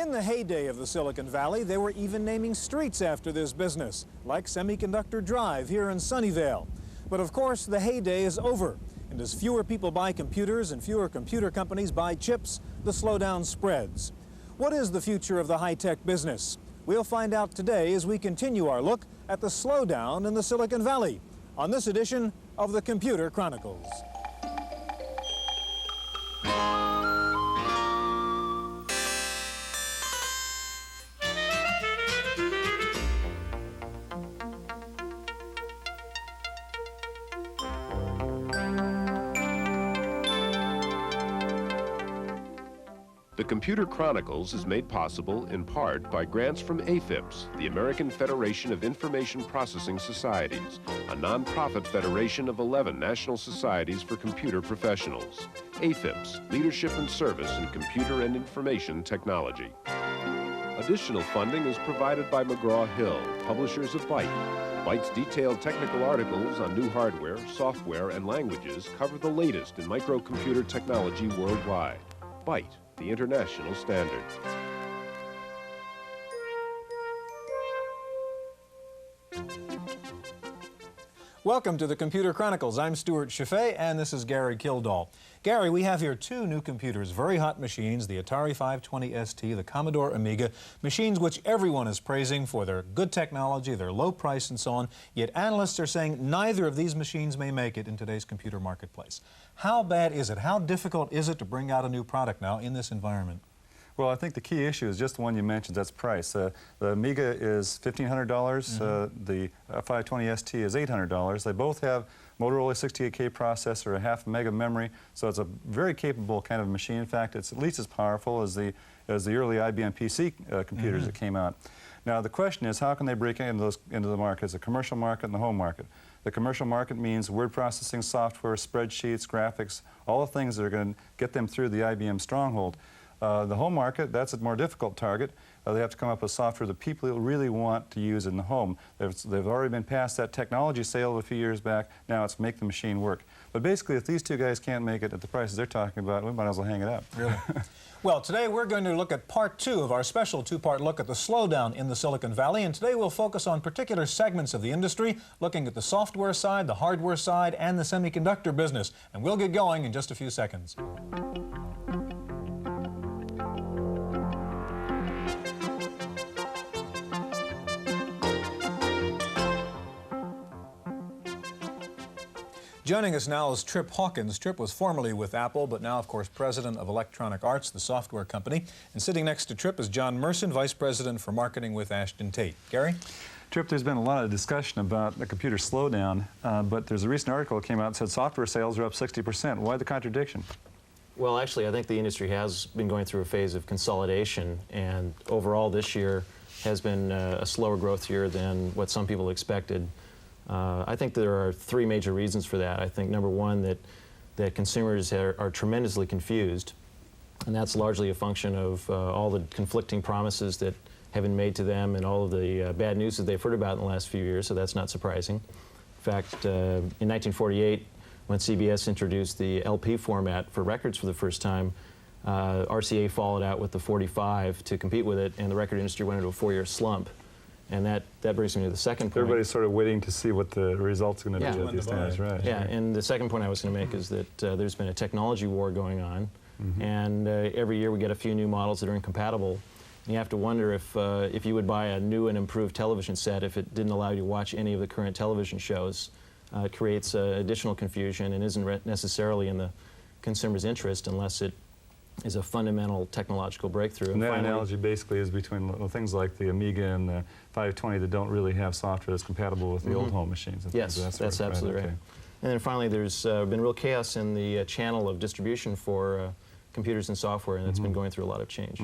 In the heyday of the Silicon Valley, they were even naming streets after this business, like Semiconductor Drive here in Sunnyvale. But of course, the heyday is over. And as fewer people buy computers and fewer computer companies buy chips, the slowdown spreads. What is the future of the high-tech business? We'll find out today as we continue our look at the slowdown in the Silicon Valley on this edition of the Computer Chronicles. The Computer Chronicles is made possible in part by grants from AFIPS, the American Federation of Information Processing Societies, a nonprofit federation of 11 national societies for computer professionals. AFIPS, Leadership and Service in Computer and Information Technology. Additional funding is provided by McGraw-Hill, publishers of Byte. Byte's detailed technical articles on new hardware, software, and languages cover the latest in microcomputer technology worldwide. Byte, the international standard. Welcome to the Computer Chronicles. I'm Stewart Cheifet, and this is Gary Kildall. Gary, we have here two new computers, very hot machines, the Atari 520 ST, the Commodore Amiga, machines which everyone is praising for their good technology, their low price, and so on. Yet analysts are saying neither of these machines may make it in today's computer marketplace. How bad is it? How difficult is it to bring out a new product now in this environment? Well, I think the key issue is just the one you mentioned, that's price. The Amiga is $1,500, the 520 ST is $800. They both have Motorola 68K processor, a half mega memory, so it's a very capable kind of machine. In fact, it's at least as powerful as the early IBM PC computers that came out. Now, the question is, how can they break into the markets, the commercial market and the home market? The commercial market means word processing software, spreadsheets, graphics, all the things that are going to get them through the IBM stronghold. The home market, that's a more difficult target. They have to come up with software that people really want to use in the home. They've already been past that technology sale a few years back. Now it's make the machine work. But basically, if these two guys can't make it at the prices they're talking about, we might as well hang it up. Really? Well, today we're going to look at part two of our special two-part look at the slowdown in the Silicon Valley. And today we'll focus on particular segments of the industry, looking at the software side, the hardware side, and the semiconductor business. And we'll get going in just a few seconds. Joining us now is Trip Hawkins. Trip was formerly with Apple, but now, of course, president of Electronic Arts, the software company. And sitting next to Trip is John Merson, vice president for marketing with Ashton Tate. Gary? Trip, there's been a lot of discussion about the computer slowdown, but there's a recent article that came out that said software sales are up 60%. Why the contradiction? Well, actually, I think the industry has been going through a phase of consolidation, and overall this year has been a slower growth year than what some people expected. I think there are three major reasons for that. I think, number one, that consumers are tremendously confused, and that's largely a function of all the conflicting promises that have been made to them and all of the bad news that they've heard about in the last few years, so that's not surprising. In fact, in 1948, when CBS introduced the LP format for records for the first time, RCA followed out with the 45 to compete with it, and the record industry went into a 4-year slump. And that brings me to the second point. Everybody's sort of waiting to see what the results are going to be at these times, right? Yeah, and the second point I was going to make is that there's been a technology war going on, and every year we get a few new models that are incompatible. And you have to wonder if you would buy a new and improved television set if it didn't allow you to watch any of the current television shows. It creates additional confusion and isn't necessarily in the consumer's interest unless it is a fundamental technological breakthrough. And that analogy basically is between things like the Amiga and the 520 that don't really have software that's compatible with the old home machines. Yes, that's absolutely right. And then finally, there's been real chaos in the channel of distribution for computers and software, and it's been going through a lot of change.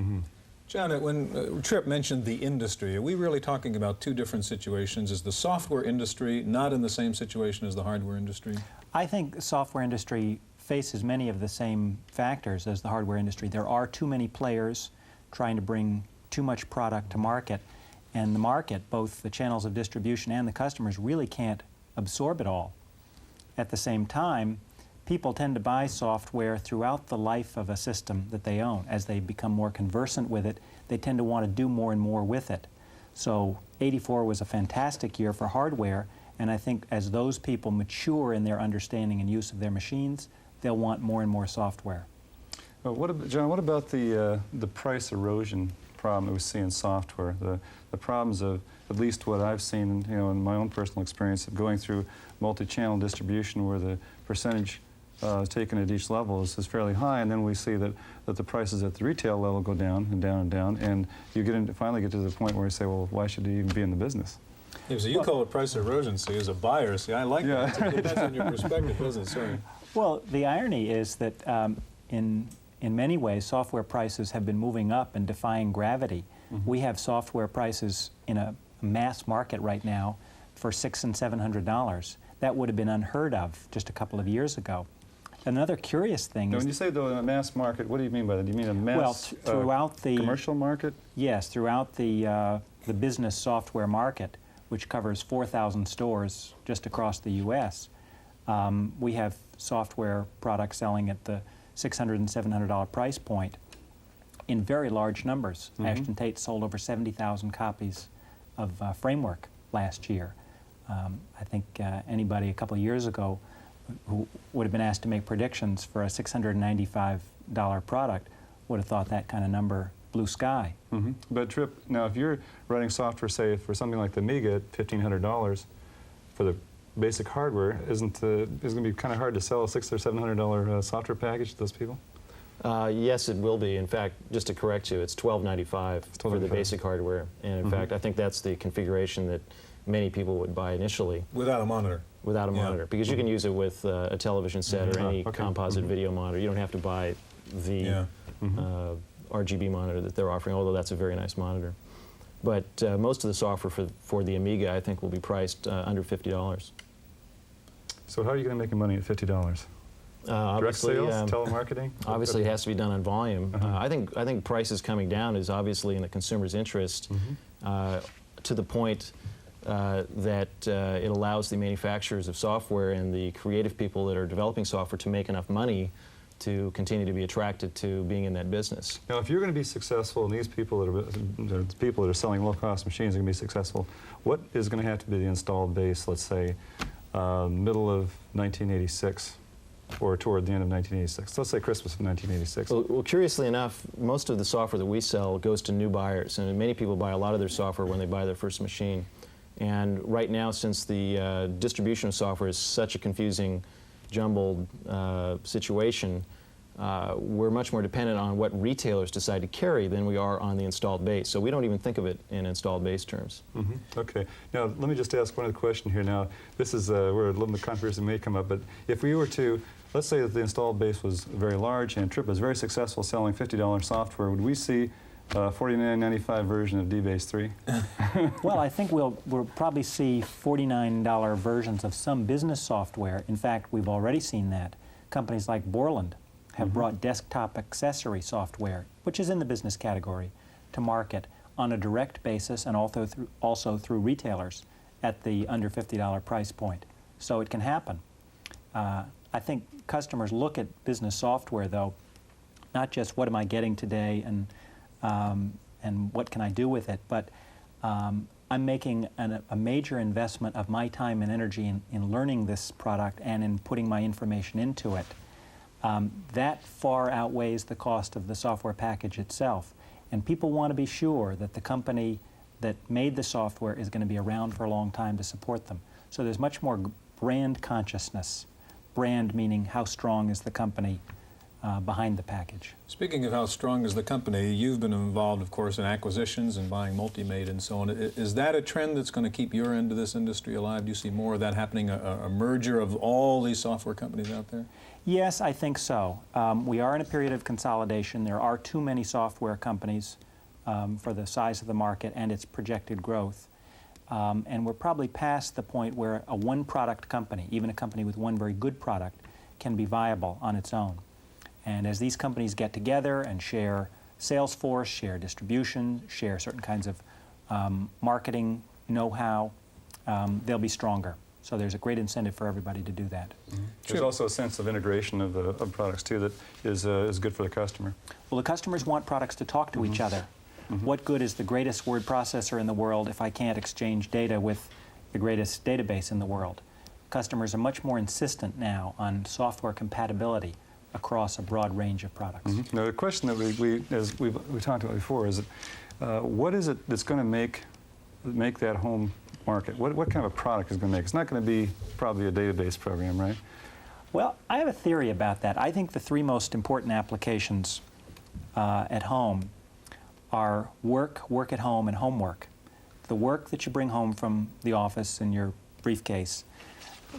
John, when Trip mentioned the industry, are we really talking about two different situations? Is the software industry not in the same situation as the hardware industry? I think the software industry faces many of the same factors as the hardware industry. There are too many players trying to bring too much product to market, and the market, both the channels of distribution and the customers, really can't absorb it all. At the same time, people tend to buy software throughout the life of a system that they own. As they become more conversant with it, they tend to want to do more and more with it. So '84 was a fantastic year for hardware, and I think as those people mature in their understanding and use of their machines, they'll want more and more software. Well, John, what about the price erosion problem that we see in software? The problems of, at least what I've seen, in my own personal experience of going through multi-channel distribution, where the percentage taken at each level is fairly high, and then we see that the prices at the retail level go down and down and down, and you finally get to the point where you say, well, why should you even be in the business? Yeah, so you call it price erosion, see, as a buyer. See, I like that. It depends on your perspective, doesn't it? Sorry. Well, the irony is that in many ways, software prices have been moving up and defying gravity. Mm-hmm. We have software prices in a mass market right now for $600 and $700. That would have been unheard of just a couple of years ago. Another curious thing is... When you say, though, a mass market, what do you mean by that? Do you mean a mass throughout the commercial market? Yes, throughout the business software market, which covers 4,000 stores just across the U.S., we have software products selling at the $600 and $700 price point in very large numbers. Mm-hmm. Ashton Tate sold over 70,000 copies of Framework last year. I think anybody a couple of years ago who would have been asked to make predictions for a $695 product would have thought that kind of number blue sky. Mm-hmm. But Trip, now if you're writing software, say, for something like the Amiga at $1,500 for the basic hardware, isn't it going to be kind of hard to sell a $600 or $700 software package to those people? Yes, it will be. In fact, just to correct you, it's $1,295 for the basic hardware. And in fact, I think that's the configuration that many people would buy initially. Without a monitor. Without a monitor, because you can use it with a television set or any composite video monitor. You don't have to buy the RGB monitor that they're offering, although that's a very nice monitor. But most of the software for the Amiga, I think, will be priced under $50. So how are you going to make money at $50? Direct sales, telemarketing? Obviously, it has to be done on volume. I think prices coming down is obviously in the consumer's interest, to the point that it allows the manufacturers of software and the creative people that are developing software to make enough money to continue to be attracted to being in that business. Now, if you're going to be successful, and these people that are selling low-cost machines are going to be successful, what is going to have to be the installed base, let's say, middle of 1986? Or toward the end of 1986. Let's say Christmas of 1986. Well, curiously enough, most of the software that we sell goes to new buyers, and many people buy a lot of their software when they buy their first machine. And right now, since the distribution of software is such a confusing, jumbled situation, we're much more dependent on what retailers decide to carry than we are on the installed base. So we don't even think of it in installed base terms. Okay. Now, let me just ask one other question here. Now, this is where a little bit of controversy may come up, but if we were to, let's say that the installed base was very large and Trip was very successful selling $50 software, would we see a $49.95 version of DBase 3? Well, I think we'll probably see $49 versions of some business software. In fact, we've already seen that. Companies like Borland have brought desktop accessory software, which is in the business category, to market on a direct basis and also through retailers at the under $50 price point. So it can happen. I think customers look at business software, though, not just what am I getting today and what can I do with it, but I'm making a major investment of my time and energy in learning this product and in putting my information into it. That far outweighs the cost of the software package itself. And people want to be sure that the company that made the software is going to be around for a long time to support them. So there's much more brand consciousness. Brand meaning how strong is the company behind the package. Speaking of how strong is the company, you've been involved, of course, in acquisitions and buying Multimate and so on. Is that a trend that's going to keep your end of this industry alive? Do you see more of that happening, a merger of all these software companies out there? Yes, I think so. We are in a period of consolidation. There are too many software companies for the size of the market and its projected growth. And we're probably past the point where a one-product company, even a company with one very good product, can be viable on its own. And as these companies get together and share sales force, share distribution, share certain kinds of marketing know-how, they'll be stronger. So there's a great incentive for everybody to do that. There's also a sense of integration of products, too, that is good for the customer. Well, the customers want products to talk to each other. What good is the greatest word processor in the world if I can't exchange data with the greatest database in the world? Customers are much more insistent now on software compatibility across a broad range of products. Now, the question that as we talked about before is what is it that's going to make that home market? What kind of a product is going to make? It's not going to be probably a database program, right? Well, I have a theory about that. I think the three most important applications at home are work at home, and homework. The work that you bring home from the office in your briefcase,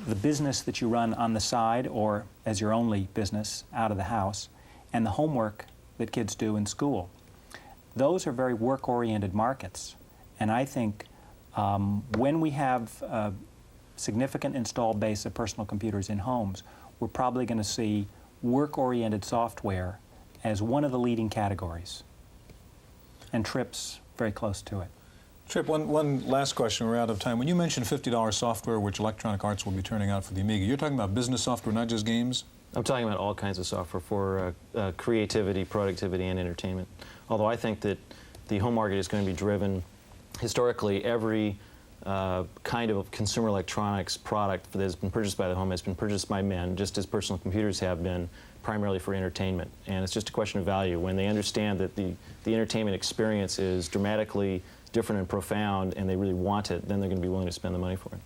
the business that you run on the side or as your only business out of the house, and the homework that kids do in school. Those are very work-oriented markets. And I think when we have a significant installed base of personal computers in homes, we're probably going to see work-oriented software as one of the leading categories. And Trip's very close to it. Trip, one last question. We're out of time. When you mention $50 software, which Electronic Arts will be turning out for the Amiga, you're talking about business software, not just games? I'm talking about all kinds of software for creativity, productivity, and entertainment. Although I think that the home market is going to be driven, historically, every kind of consumer electronics product that has been purchased by the home has been purchased by men, just as personal computers have been, primarily for entertainment. And it's just a question of value. When they understand that the entertainment experience is dramatically different and profound, and they really want it, then they're going to be willing to spend the money for it.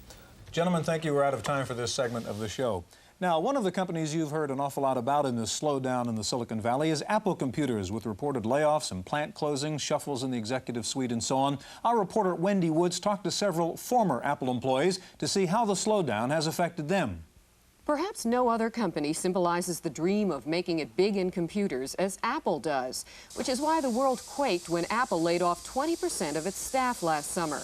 Gentlemen, thank you. We're out of time for this segment of the show. Now, one of the companies you've heard an awful lot about in this slowdown in the Silicon Valley is Apple Computers, with reported layoffs and plant closings, shuffles in the executive suite, and so on. Our reporter Wendy Woods talked to several former Apple employees to see how the slowdown has affected them. Perhaps no other company symbolizes the dream of making it big in computers as Apple does, which is why the world quaked when Apple laid off 20% of its staff last summer.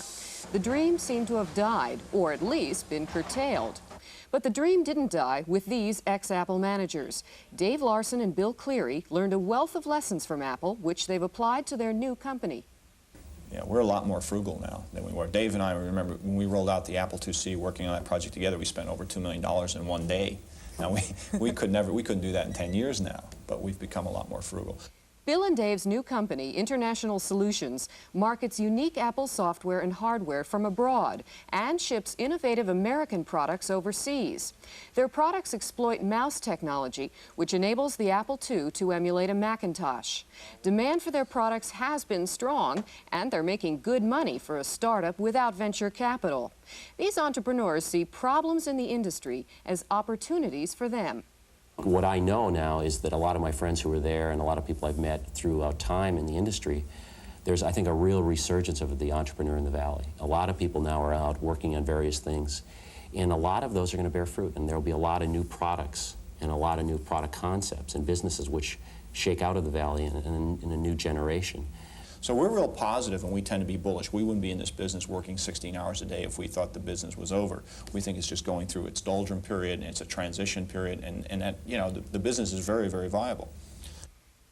The dream seemed to have died, or at least been curtailed. But the dream didn't die with these ex-Apple managers. Dave Larson and Bill Cleary learned a wealth of lessons from Apple, which they've applied to their new company. Yeah, we're a lot more frugal now than we were. Dave and I remember when we rolled out the Apple IIc, working on that project together, we spent over $2 million in one day. Now we couldn't do that in 10 years now, but we've become a lot more frugal. Bill and Dave's new company, International Solutions, markets unique Apple software and hardware from abroad and ships innovative American products overseas. Their products exploit mouse technology, which enables the Apple II to emulate a Macintosh. Demand for their products has been strong, and they're making good money for a startup without venture capital. These entrepreneurs see problems in the industry as opportunities for them. What I know now is that a lot of my friends who were there and a lot of people I've met throughout time in the industry, there's, I think, a real resurgence of the entrepreneur in the Valley. A lot of people now are out working on various things, and a lot of those are going to bear fruit, and there will be a lot of new products and a lot of new product concepts and businesses which shake out of the Valley in a new generation. So we're real positive, and we tend to be bullish. We wouldn't be in this business working 16 hours a day if we thought the business was over. We think it's just going through its doldrum period, and it's a transition period, and that, you know, the business is very, very viable.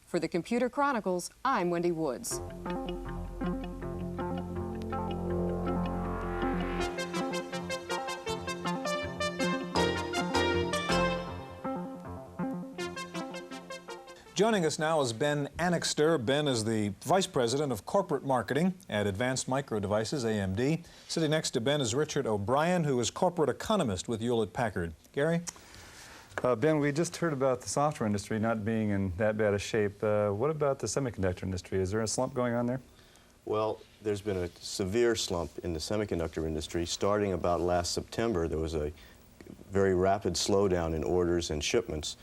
For the Computer Chronicles, I'm Wendy Woods. Joining us now is Ben Annixter. Ben is the Vice President of Corporate Marketing at Advanced Micro Devices, AMD. Sitting next to Ben is Richard O'Brien, who is Corporate Economist with Hewlett-Packard. Gary? Ben, we just heard about the software industry not being in that bad a shape. What about the semiconductor industry? Is there a slump going on there? Well, there's been a severe slump in the semiconductor industry. Starting about last September, there was a very rapid slowdown in orders and shipments,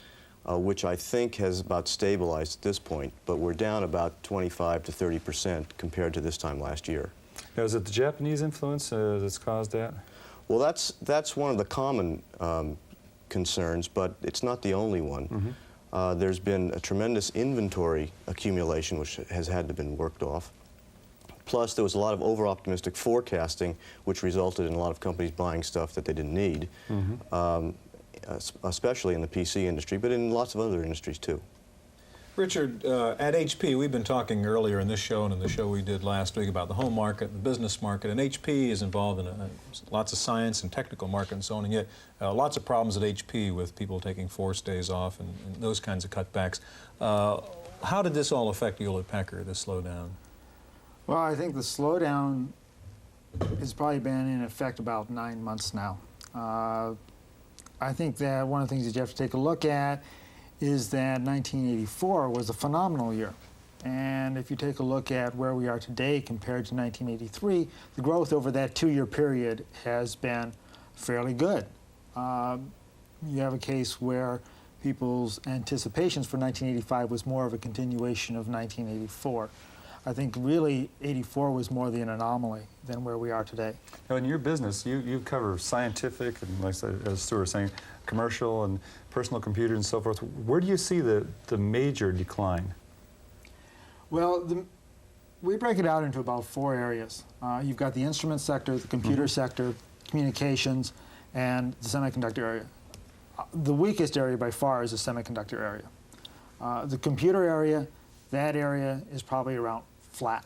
which I think has about stabilized at this point, but we're down about 25 to 30% compared to this time last year. Now, is it the Japanese influence that's caused that? Well, that's one of the common concerns, but it's not the only one. There's been a tremendous inventory accumulation which has had to be worked off. Plus, there was a lot of over-optimistic forecasting, which resulted in a lot of companies buying stuff that they didn't need. Especially in the PC industry, but in lots of other industries too. Richard, at HP, we've been talking earlier in this show and in the show we did last week about the home market, the business market, and HP is involved in lots of science and technical market and so on, and yet lots of problems at HP with people taking forced days off and those kinds of cutbacks. How did this all affect Hewlett-Packard, this slowdown? Well, I think the slowdown has probably been in effect about 9 months now. I think that one of the things that you have to take a look at is that 1984 was a phenomenal year. And if you take a look at where we are today compared to 1983, the growth over that 2-year period has been fairly good. You have a case where people's anticipations for 1985 was more of a continuation of 1984. I think really 84 was more the anomaly than where we are today. Now in your business, you cover scientific and, like as Stewart was saying, commercial and personal computers and so forth. Where do you see the major decline? Well, we break it out into about 4 areas. You've got the instrument sector, the computer sector, communications, and the semiconductor area. The weakest area by far is the semiconductor area. The computer area, that area is probably around flat.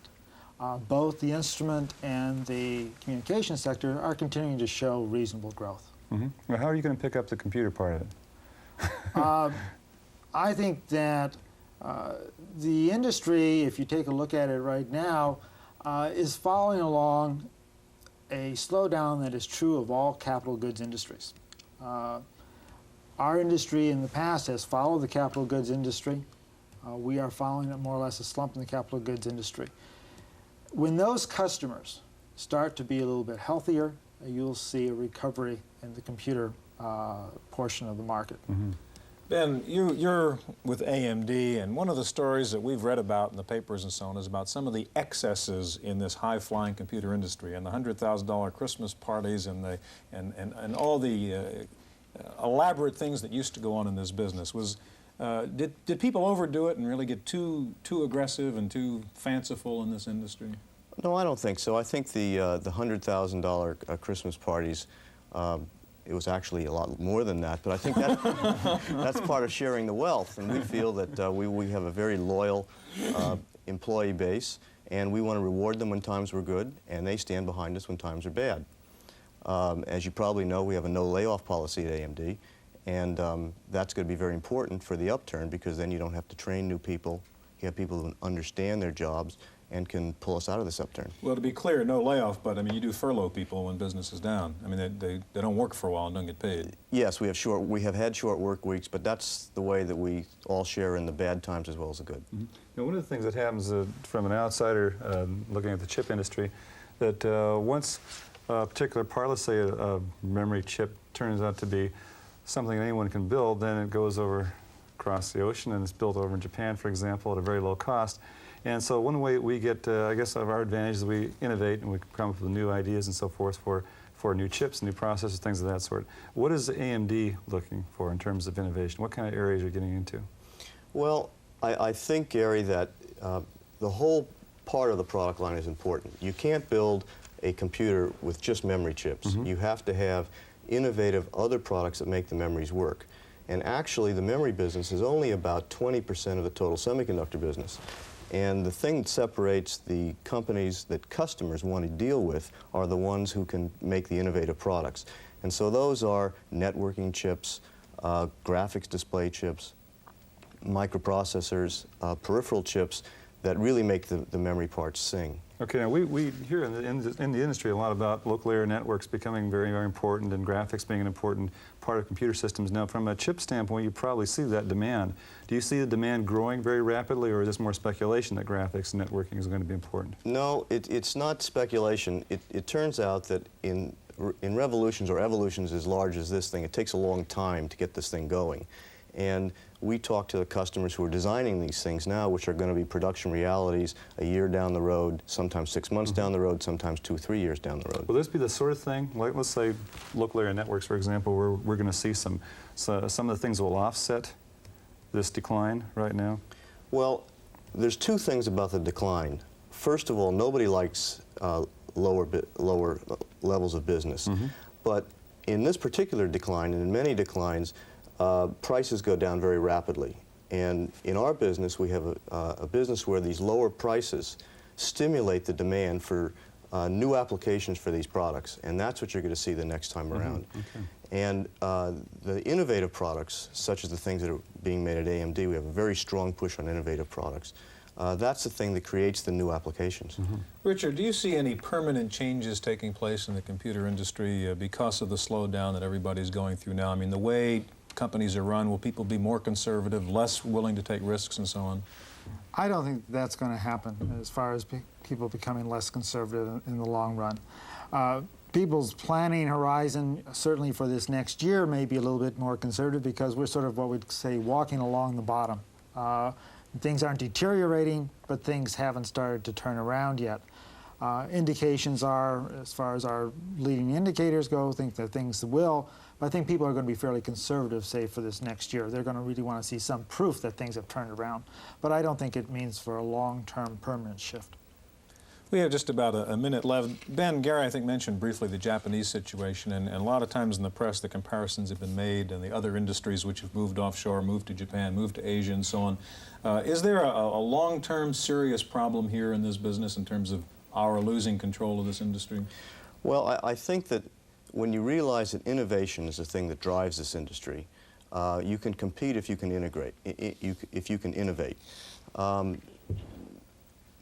Both the instrument and the communication sector are continuing to show reasonable growth. Well, how are you going to pick up the computer part of it? I think that the industry, if you take a look at it right now, is following along a slowdown that is true of all capital goods industries. Our industry in the past has followed the capital goods industry. We are following more or less a slump in the capital goods industry. When those customers start to be a little bit healthier, you'll see a recovery in the computer portion of the market. Ben, you're with AMD, and one of the stories that we've read about in the papers and so on is about some of the excesses in this high-flying computer industry and the $100,000 Christmas parties and all the elaborate things that used to go on in this business. Did people overdo it and really get too aggressive and too fanciful in this industry? No, I don't think so. I think the $100,000 Christmas parties, it was actually a lot more than that, but I think that's part of sharing the wealth, and we feel that we have a very loyal employee base, and we want to reward them when times were good, and they stand behind us when times are bad. As you probably know, we have a no layoff policy at AMD, and that's going to be very important for the upturn, because then you don't have to train new people. You have people who understand their jobs and can pull us out of this upturn. Well, to be clear, no layoff, but I mean, you do furlough people when business is down. I mean, they don't work for a while and don't get paid. Yes, we have had short work weeks, but that's the way that we all share in the bad times as well as the good. Now, one of the things that happens from an outsider looking at the chip industry, that once a particular part, let's say a memory chip, turns out to be something anyone can build, then it goes over across the ocean and it's built over in Japan, for example, at a very low cost. And so one way we get, I guess, of our advantage is we innovate and we come up with new ideas and so forth for new chips, new processors, things of that sort. What is AMD looking for in terms of innovation? What kind of areas are you getting into? Well, I think, Gary, that the whole part of the product line is important. You can't build a computer with just memory chips. You have to have innovative other products that make the memories work. And actually, the memory business is only about 20% of the total semiconductor business. And the thing that separates the companies that customers want to deal with are the ones who can make the innovative products. And so those are networking chips, graphics display chips, microprocessors, peripheral chips that really make the memory parts sing. Okay, now we hear in the industry a lot about local area networks becoming very, very important and graphics being an important part of computer systems. Now, from a chip standpoint, you probably see that demand. Do you see the demand growing very rapidly, or is this more speculation that graphics and networking is going to be important? No, it's not speculation. It turns out that in revolutions or evolutions as large as this thing, it takes a long time to get this thing going. And we talk to the customers who are designing these things now, which are going to be production realities a year down the road, sometimes 6 months down the road, sometimes 2 or 3 years down the road. Will this be the sort of thing, like let's say local area networks, for example, where we're going to see some of the things that will offset this decline right now? Well, there's 2 things about the decline. First of all, nobody likes lower levels of business. But in this particular decline, and in many declines, prices go down very rapidly. And in our business, we have a business where these lower prices stimulate the demand for new applications for these products, and that's what you're going to see the next time around. Okay. And the innovative products, such as the things that are being made at AMD, we have a very strong push on innovative products. That's the thing that creates the new applications. Richard, do you see any permanent changes taking place in the computer industry because of the slowdown that everybody's going through now? I mean, the way companies are run, will people be more conservative, less willing to take risks and so on? I don't think that's going to happen as far as people becoming less conservative in the long run. People's planning horizon, certainly for this next year, may be a little bit more conservative because we're sort of what we'd say walking along the bottom. Things aren't deteriorating, but things haven't started to turn around yet. Indications are, as far as our leading indicators go, think that things will, but I think people are going to be fairly conservative, say, for this next year. They're going to really want to see some proof that things have turned around, but I don't think it means for a long-term permanent shift. We have just about a minute left. Ben, Gary, I think, mentioned briefly the Japanese situation, and a lot of times in the press the comparisons have been made and the other industries which have moved offshore, moved to Japan, moved to Asia, and so on. Is there a long-term serious problem here in this business in terms of our losing control of this industry? Well, I think that when you realize that innovation is the thing that drives this industry, you can compete if you can integrate, if you can innovate.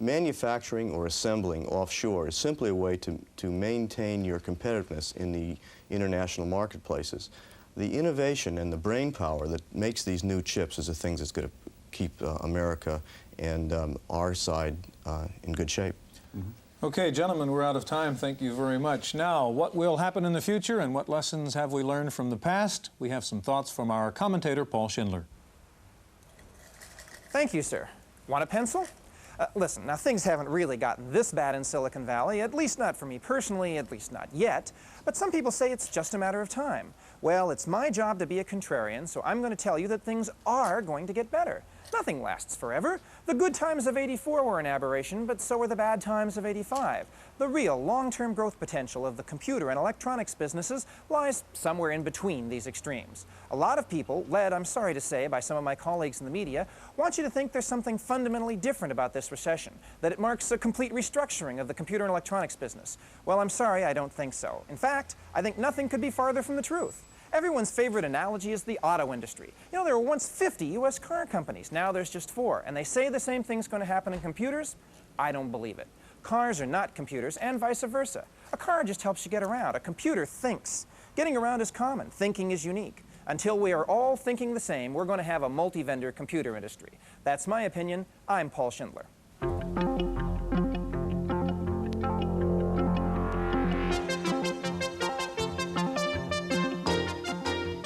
Manufacturing or assembling offshore is simply a way to maintain your competitiveness in the international marketplaces. The innovation and the brain power that makes these new chips is the things that's going to keep America and our side in good shape. Okay, gentlemen, we're out of time. Thank you very much. Now, what will happen in the future and what lessons have we learned from the past? We have some thoughts from our commentator, Paul Schindler. Thank you, sir. Want a pencil? Listen, now things haven't really gotten this bad in Silicon Valley, at least not for me personally, at least not yet. But some people say it's just a matter of time. Well, it's my job to be a contrarian, so I'm going to tell you that things are going to get better. Nothing lasts forever. The good times of '84 were an aberration, but so were the bad times of '85. The real long-term growth potential of the computer and electronics businesses lies somewhere in between these extremes. A lot of people, led, I'm sorry to say, by some of my colleagues in the media, want you to think there's something fundamentally different about this recession, that it marks a complete restructuring of the computer and electronics business. Well, I'm sorry, I don't think so. In fact, I think nothing could be farther from the truth. Everyone's favorite analogy is the auto industry. You know, there were once 50 U.S. car companies. Now there's just 4. And they say the same thing's going to happen in computers? I don't believe it. Cars are not computers, and vice versa. A car just helps you get around. A computer thinks. Getting around is common. Thinking is unique. Until we are all thinking the same, we're going to have a multi-vendor computer industry. That's my opinion. I'm Paul Schindler.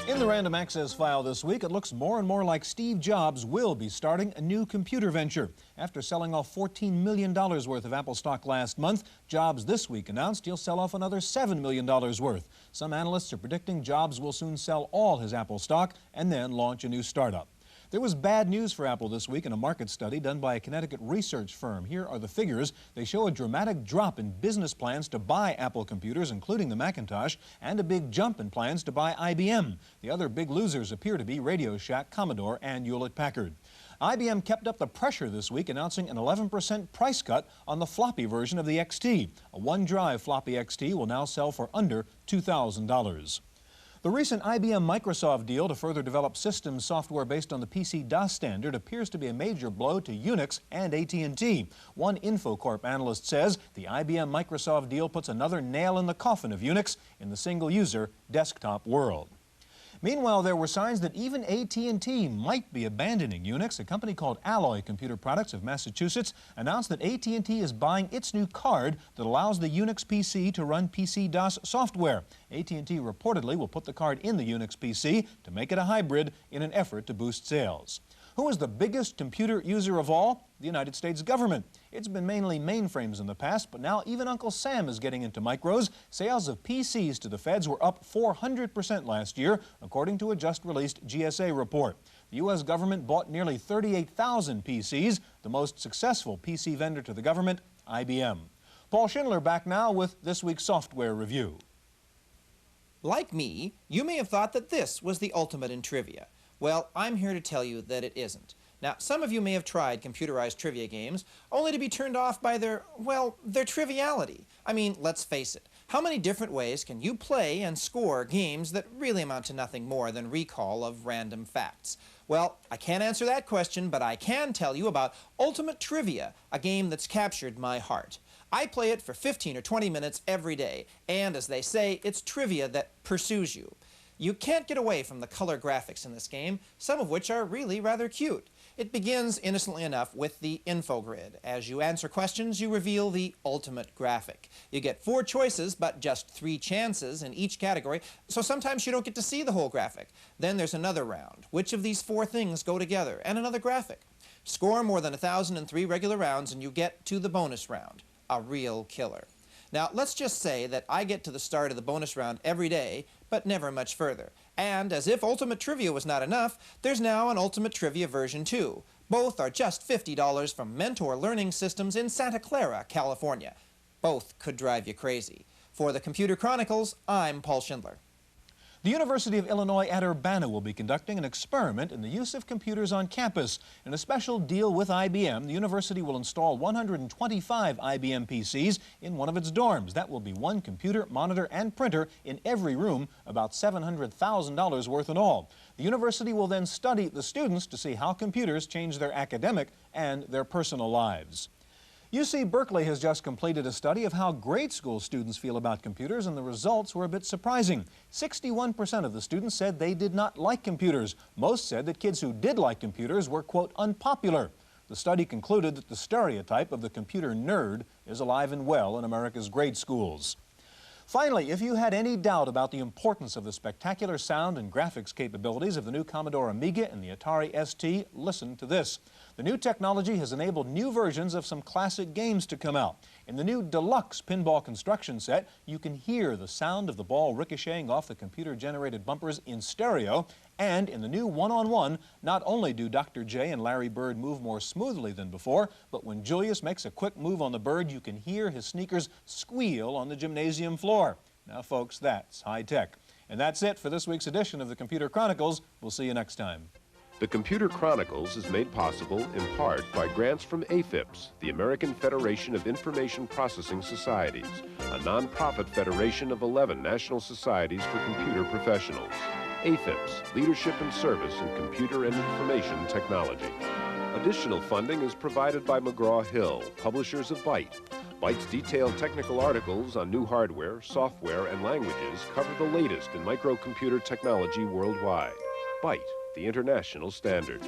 In the Random Access file this week, it looks more and more like Steve Jobs will be starting a new computer venture. After selling off $14 million worth of Apple stock last month, Jobs this week announced he'll sell off another $7 million worth. Some analysts are predicting Jobs will soon sell all his Apple stock and then launch a new startup. There was bad news for Apple this week in a market study done by a Connecticut research firm. Here are the figures. They show a dramatic drop in business plans to buy Apple computers, including the Macintosh, and a big jump in plans to buy IBM. The other big losers appear to be Radio Shack, Commodore, and Hewlett-Packard. IBM kept up the pressure this week, announcing an 11% price cut on the floppy version of the XT. A one-drive floppy XT will now sell for under $2,000. The recent IBM-Microsoft deal to further develop systems software based on the PC-DOS standard appears to be a major blow to Unix and AT&T. One Infocorp analyst says the IBM-Microsoft deal puts another nail in the coffin of Unix in the single-user desktop world. Meanwhile, there were signs that even AT&T might be abandoning Unix. A company called Alloy Computer Products of Massachusetts announced that AT&T is buying its new card that allows the Unix PC to run PC-DOS software. AT&T reportedly will put the card in the Unix PC to make it a hybrid in an effort to boost sales. Who is the biggest computer user of all? The United States government. It's been mainly mainframes in the past, but now even Uncle Sam is getting into micros. Sales of PCs to the feds were up 400% last year, according to a just-released GSA report. The U.S. government bought nearly 38,000 PCs, the most successful PC vendor to the government, IBM. Paul Schindler back now with this week's software review. Like me, you may have thought that this was the ultimate in trivia. Well, I'm here to tell you that it isn't. Now, some of you may have tried computerized trivia games, only to be turned off by their, well, their triviality. I mean, let's face it. How many different ways can you play and score games that really amount to nothing more than recall of random facts? Well, I can't answer that question, but I can tell you about Ultimate Trivia, a game that's captured my heart. I play it for 15 or 20 minutes every day, and as they say, it's trivia that pursues you. You can't get away from the color graphics in this game, some of which are really rather cute. It begins, innocently enough, with the info grid. As you answer questions, you reveal the ultimate graphic. You get 4 choices, but just 3 chances in each category, so sometimes you don't get to see the whole graphic. Then there's another round. Which of these 4 things go together? And another graphic. Score more than 1,003 regular rounds, and you get to the bonus round. A real killer. Now, let's just say that I get to the start of the bonus round every day, but never much further. And as if Ultimate Trivia was not enough, there's now an Ultimate Trivia version 2. Both are just $50 from Mentor Learning Systems in Santa Clara, California. Both could drive you crazy. For the Computer Chronicles, I'm Paul Schindler. The University of Illinois at Urbana will be conducting an experiment in the use of computers on campus. In a special deal with IBM, the university will install 125 IBM PCs in one of its dorms. That will be 1 computer, monitor, and printer in every room, about $700,000 worth in all. The university will then study the students to see how computers change their academic and their personal lives. UC Berkeley has just completed a study of how grade school students feel about computers, and the results were a bit surprising. 61% of the students said they did not like computers. Most said that kids who did like computers were, quote, unpopular. The study concluded that the stereotype of the computer nerd is alive and well in America's grade schools. Finally, if you had any doubt about the importance of the spectacular sound and graphics capabilities of the new Commodore Amiga and the Atari ST, listen to this. The new technology has enabled new versions of some classic games to come out. In the new deluxe pinball construction set, you can hear the sound of the ball ricocheting off the computer-generated bumpers in stereo. And in the new one-on-one, not only do Dr. J and Larry Bird move more smoothly than before, but when Julius makes a quick move on the bird, you can hear his sneakers squeal on the gymnasium floor. Now, folks, that's high-tech. And that's it for this week's edition of the Computer Chronicles. We'll see you next time. The Computer Chronicles is made possible in part by grants from AFIPS, the American Federation of Information Processing Societies, a nonprofit federation of 11 national societies for computer professionals. AFIPS, Leadership and Service in Computer and Information Technology. Additional funding is provided by McGraw-Hill, publishers of Byte. Byte's detailed technical articles on new hardware, software, and languages cover the latest in microcomputer technology worldwide. Byte, the international standard.